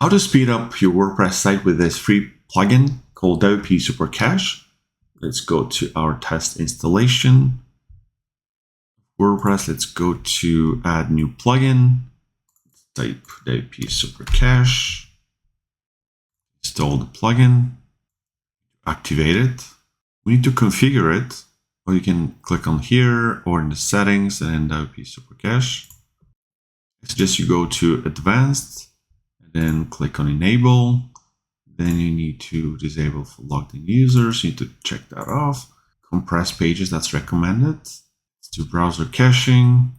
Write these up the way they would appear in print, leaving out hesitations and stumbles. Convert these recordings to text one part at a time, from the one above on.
How to speed up your WordPress site with this free plugin called WP Super Cache. Let's go to our test installation. WordPress, let's go to add new plugin. Type WP Super Cache. Install the plugin. Activate it. We need to configure it, or you can click on here or in the settings and WP Super Cache. I suggest you go to Advanced and then click on Enable. Then you need to disable for logged in users. You need to check that off. Compress pages, that's recommended. Let's do browser caching.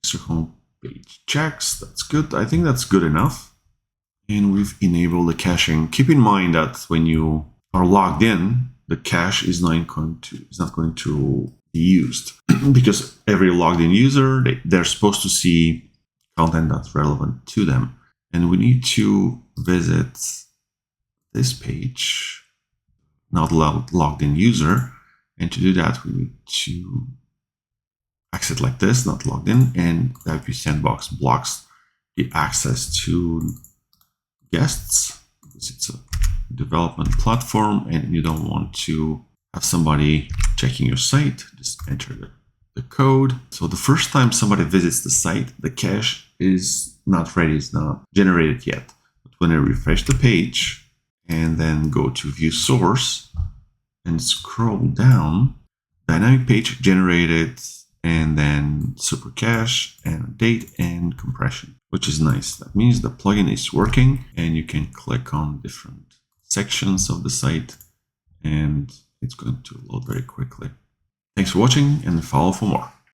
Extra home page checks, that's good. I think that's good enough. And we've enabled the caching. Keep in mind that when you are logged in, the cache is not going to be used because every logged in user, they're supposed to see content that's relevant to them. And we need to visit this page, not logged in user. And to do that, we need to exit like this, not logged in, and WP Sandbox blocks the access to guests because it's a development platform and you don't want to have somebody checking your site. Just enter the code. So the first time somebody visits the site, the cache is not ready, it's not generated yet. But when I refresh the page and then go to view source and scroll down, dynamic page generated, and then super cache and date and compression, which is nice. That means the plugin is working and you can click on different sections of the site and it's going to load very quickly. Thanks for watching and follow for more.